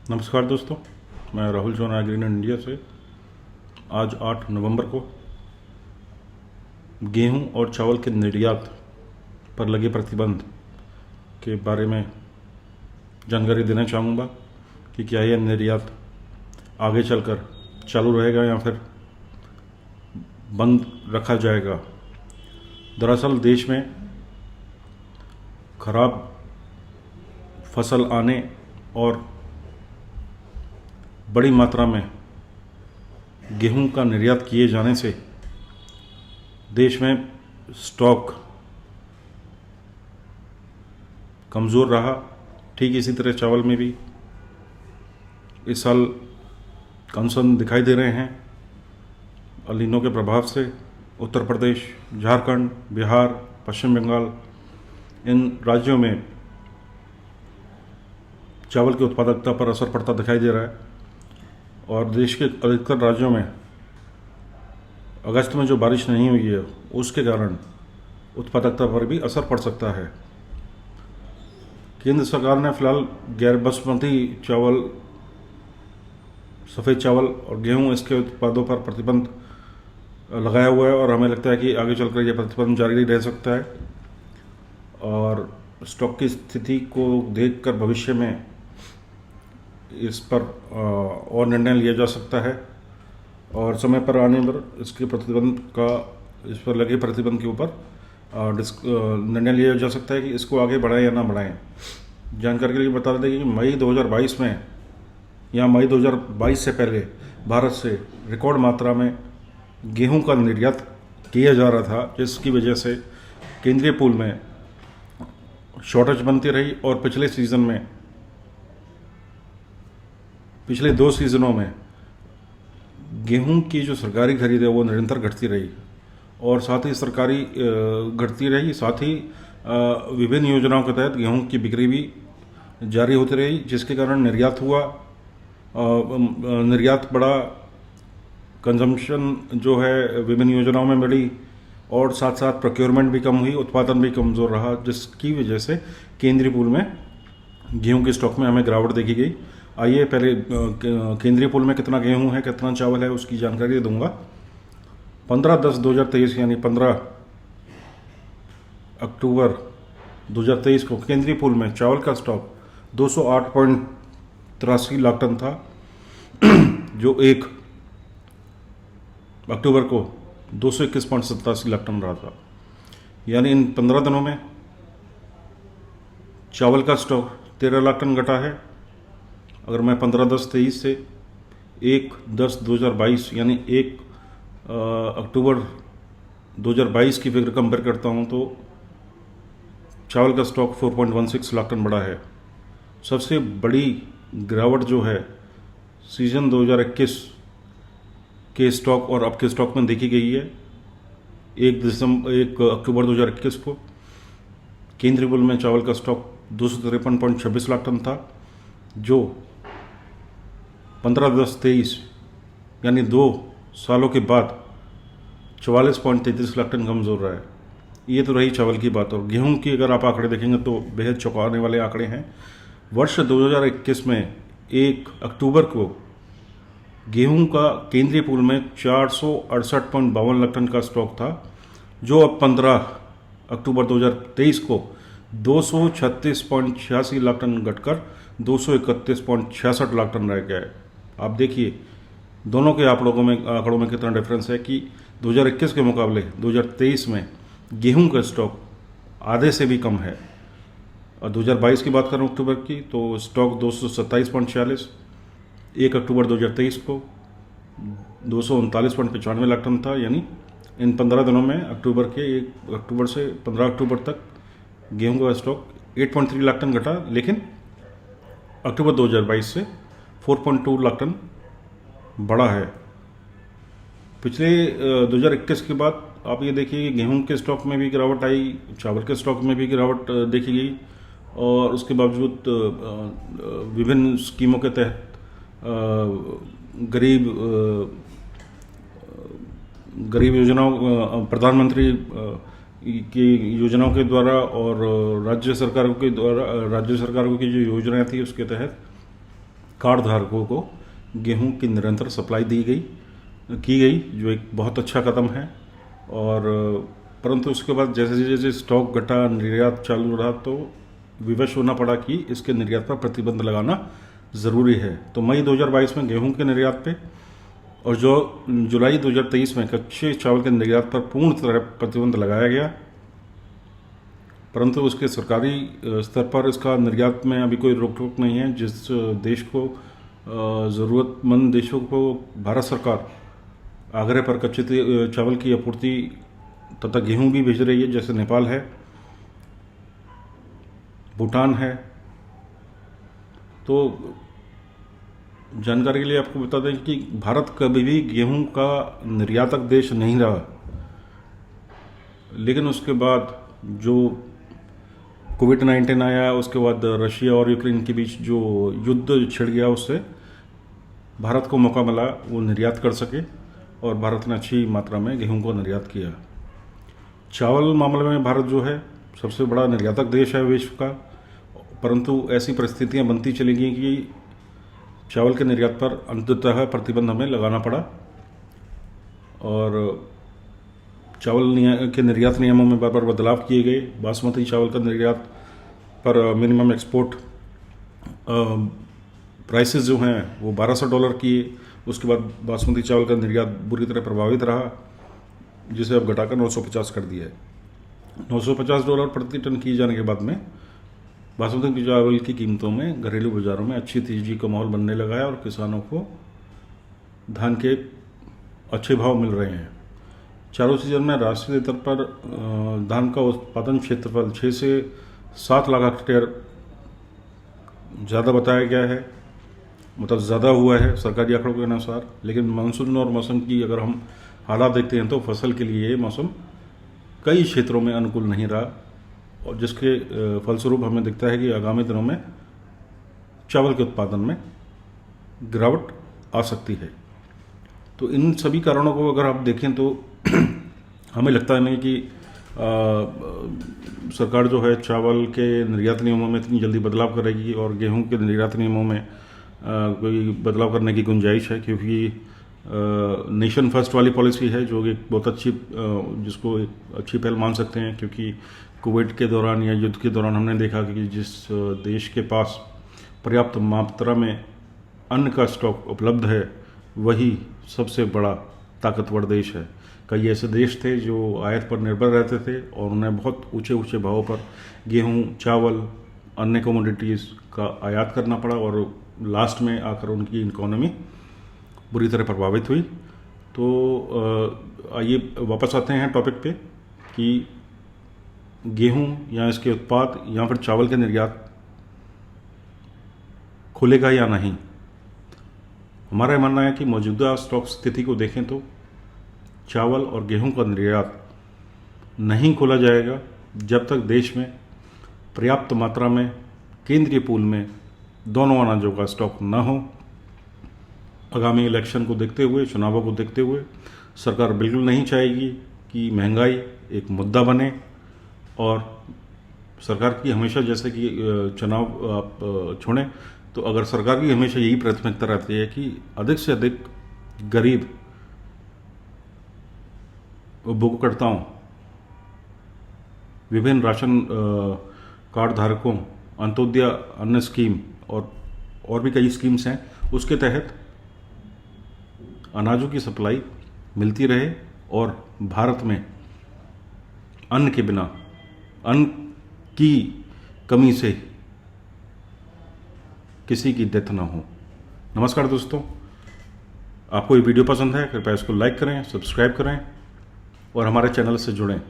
नमस्कार दोस्तों, मैं राहुल जौन एग्रीन इंडिया से। आज 8 नवंबर को गेहूं और चावल के निर्यात पर लगे प्रतिबंध के बारे में जानकारी देना चाहूँगा कि क्या यह निर्यात आगे चलकर चालू रहेगा या फिर बंद रखा जाएगा। दरअसल देश में खराब फसल आने और बड़ी मात्रा में गेहूं का निर्यात किए जाने से देश में स्टॉक कमज़ोर रहा। ठीक इसी तरह चावल में भी इस साल कंसर्न दिखाई दे रहे हैं। अल नीनो के प्रभाव से उत्तर प्रदेश, झारखंड, बिहार, पश्चिम बंगाल, इन राज्यों में चावल की उत्पादकता पर असर पड़ता दिखाई दे रहा है। और देश के अधिकतर राज्यों में अगस्त में जो बारिश नहीं हुई है उसके कारण उत्पादकता पर भी असर पड़ सकता है। केंद्र सरकार ने फिलहाल गैर बासमती चावल, सफ़ेद चावल और गेहूं इसके उत्पादों पर प्रतिबंध लगाया हुआ है और हमें लगता है कि आगे चलकर यह प्रतिबंध जारी रह सकता है। और स्टॉक की स्थिति को देखकर भविष्य में इस पर और निर्णय लिया जा सकता है और समय पर आने पर इसके प्रतिबंध का, इस पर लगे प्रतिबंध के ऊपर निर्णय लिया जा सकता है कि इसको आगे बढ़ाएं या ना बढ़ाएं। जानकारी के लिए बता दें कि मई 2022 में या मई 2022 से पहले भारत से रिकॉर्ड मात्रा में गेहूं का निर्यात किया जा रहा था, जिसकी वजह से केंद्रीय पूल में शॉर्टेज बनती रही और पिछले 2 सीज़नों में गेहूं की जो सरकारी खरीद है वो निरंतर घटती रही और साथ ही सरकारी घटती रही, साथ ही विभिन्न योजनाओं के तहत गेहूं की बिक्री भी जारी होती रही, जिसके कारण निर्यात हुआ, निर्यात बढ़ा, कंजम्पशन जो है विभिन्न योजनाओं में बढ़ी और साथ साथ प्रोक्योरमेंट भी कम हुई, उत्पादन भी कमज़ोर रहा, जिसकी वजह से केंद्रीय पूल में गेहूं के स्टॉक में हमें गिरावट देखी गई। आइए पहले केंद्रीय पूल में कितना गेहूं है, कितना चावल है, उसकी जानकारी दूंगा। 15/10/2023 यानी 15 अक्टूबर 2023 को केंद्रीय पूल में चावल का स्टॉक 208.83 लाख टन था, जो 1 अक्टूबर को 221.87 लाख टन रहा था। यानी इन 15 दिनों में चावल का स्टॉक 13 लाख टन घटा है। अगर मैं 15/10/23 से 1/10/2022 यानी 1 अक्टूबर 2022 की फिगर कंपेयर करता हूं तो चावल का स्टॉक 4.16 लाख टन बढ़ा है। सबसे बड़ी गिरावट जो है सीजन 2021 के स्टॉक और अब के स्टॉक में देखी गई है। 1 अक्टूबर 2021 को केंद्रीय पूल में चावल का स्टॉक 253.26 लाख टन था, जो 15/10/23 यानी 2 सालों के बाद 44.33 लाख टन कमज़ोर रहा है। ये तो रही चावल की बात। और गेहूं की अगर आप आंकड़े देखेंगे तो बेहद चौंकाने वाले आंकड़े हैं। वर्ष 2021 में 1 अक्टूबर को गेहूं का केंद्रीय पूल में 468.52 लाख टन का स्टॉक था, जो अब 15 अक्टूबर 2023 को 236.86 लाख टन घटकर 231.66 लाख टन रह गया है। आप देखिए दोनों के आंकड़ों में कितना डिफरेंस है कि 2021 के मुकाबले 2023 में गेहूं का स्टॉक आधे से भी कम है। और 2022 की बात करूं अक्टूबर की तो स्टॉक 227.46, 1 अक्टूबर 2023 को 239.95 लाख टन था। यानी इन 15 दिनों में 1 अक्टूबर से 15 अक्टूबर तक गेहूं का स्टॉक 8.3 लाख टन घटा, लेकिन अक्टूबर 2022 से 4.2 लाख टन बढ़ा है। पिछले 2021 के बाद आप ये देखिए कि गेहूं के स्टॉक में भी गिरावट आई, चावल के स्टॉक में भी गिरावट देखी गई और उसके बावजूद विभिन्न स्कीमों के तहत गरीब योजनाओं, प्रधानमंत्री की योजनाओं के द्वारा और राज्य सरकारों की जो योजनाएं थी उसके तहत कार्ड धारकों को गेहूं की निरंतर सप्लाई की गई, जो एक बहुत अच्छा कदम है। और परंतु उसके बाद जैसे जैसे स्टॉक घटा, निर्यात चालू रहा, तो विवश होना पड़ा कि इसके निर्यात पर प्रतिबंध लगाना ज़रूरी है। तो मई 2022 में गेहूं के निर्यात पे और जो जुलाई 2023 में कच्चे चावल के निर्यात पर पूर्ण तरह प्रतिबंध लगाया गया, परंतु उसके सरकारी स्तर पर इसका निर्यात में अभी कोई रोक टोक नहीं है। जिस देश को ज़रूरतमंद देशों को भारत सरकार आग्रह पर कच्चे चावल की आपूर्ति तथा गेहूं भी भेज रही है, जैसे नेपाल है, भूटान है। तो जानकारी के लिए आपको बता दें कि भारत कभी भी गेहूं का निर्यातक देश नहीं रहा, लेकिन उसके बाद जो कोविड-19 आया, उसके बाद रशिया और यूक्रेन के बीच जो युद्ध छिड़ गया, उससे भारत को मौका मिला वो निर्यात कर सके और भारत ने अच्छी मात्रा में गेहूं को निर्यात किया। चावल मामले में भारत जो है सबसे बड़ा निर्यातक देश है विश्व का, परंतु ऐसी परिस्थितियां बनती चली गई कि चावल के निर्यात पर अंततः प्रतिबंध हमें लगाना पड़ा और चावल के निर्यात नियमों में बार बार बदलाव किए गए। बासमती चावल का निर्यात पर मिनिमम एक्सपोर्ट प्राइसेस जो हैं वो $1200 किए। उसके बाद बासमती चावल का निर्यात बुरी तरह प्रभावित रहा, जिसे अब घटाकर 950 कर दिया है। $950 प्रति टन किए जाने के बाद में बासमती चावल की कीमतों में घरेलू बाजारों में अच्छी तेजी का माहौल बनने लगा है और किसानों को धान के अच्छे भाव मिल रहे हैं। चारों सीजन में राष्ट्रीय स्तर पर धान का उत्पादन क्षेत्रफल 6 से 7 लाख हेक्टेयर ज़्यादा बताया गया है, मतलब ज़्यादा हुआ है सरकारी आंकड़ों के अनुसार। लेकिन मानसून और मौसम की अगर हम हालात देखते हैं तो फसल के लिए मौसम कई क्षेत्रों में अनुकूल नहीं रहा, और जिसके फलस्वरूप हमें दिखता है कि आगामी दिनों में चावल के उत्पादन में गिरावट आ सकती है। तो इन सभी कारणों को अगर आप देखें तो हमें लगता है नहीं कि सरकार जो है चावल के निर्यात नियमों में इतनी जल्दी बदलाव करेगी और गेहूं के निर्यात नियमों में कोई बदलाव करने की गुंजाइश है, क्योंकि नेशन फर्स्ट वाली पॉलिसी है जो एक बहुत अच्छी जिसको एक अच्छी पहल मान सकते हैं। क्योंकि कोविड के दौरान या युद्ध के दौरान हमने देखा कि जिस देश के पास पर्याप्त मात्रा में अन्न का स्टॉक उपलब्ध है वही सबसे बड़ा ताकतवर देश है। कई ऐसे देश थे जो आयात पर निर्भर रहते थे और उन्हें बहुत ऊंचे ऊंचे भावों पर गेहूं, चावल, अन्य कमोडिटीज़ का आयात करना पड़ा और लास्ट में आकर उनकी इकोनॉमी बुरी तरह प्रभावित हुई। तो आइए वापस आते हैं टॉपिक पे कि गेहूं या इसके उत्पाद या फिर चावल के निर्यात खुलेगा या नहीं। हमारा मानना है कि मौजूदा स्टॉक स्थिति को देखें तो चावल और गेहूं का निर्यात नहीं खोला जाएगा जब तक देश में पर्याप्त मात्रा में केंद्रीय पूल में दोनों अनाजों का स्टॉक न हो। आगामी इलेक्शन को देखते हुए, चुनावों को देखते हुए सरकार बिल्कुल नहीं चाहेगी कि महंगाई एक मुद्दा बने, और सरकार की हमेशा, जैसे कि चुनाव आप छोड़ें तो अगर सरकार की हमेशा यही प्राथमिकता रहती है कि अधिक से अधिक गरीब उपभोक्ताओं, विभिन्न राशन कार्ड धारकों, अंत्योदय अन्न स्कीम और भी कई स्कीम्स हैं, उसके तहत अनाजों की सप्लाई मिलती रहे और भारत में अन्न के बिना, अन्न की कमी से किसी की डेथ ना हो। नमस्कार दोस्तों, आपको ये वीडियो पसंद है कृपया इसको लाइक करें, सब्सक्राइब करें और हमारे चैनल से जुड़ें।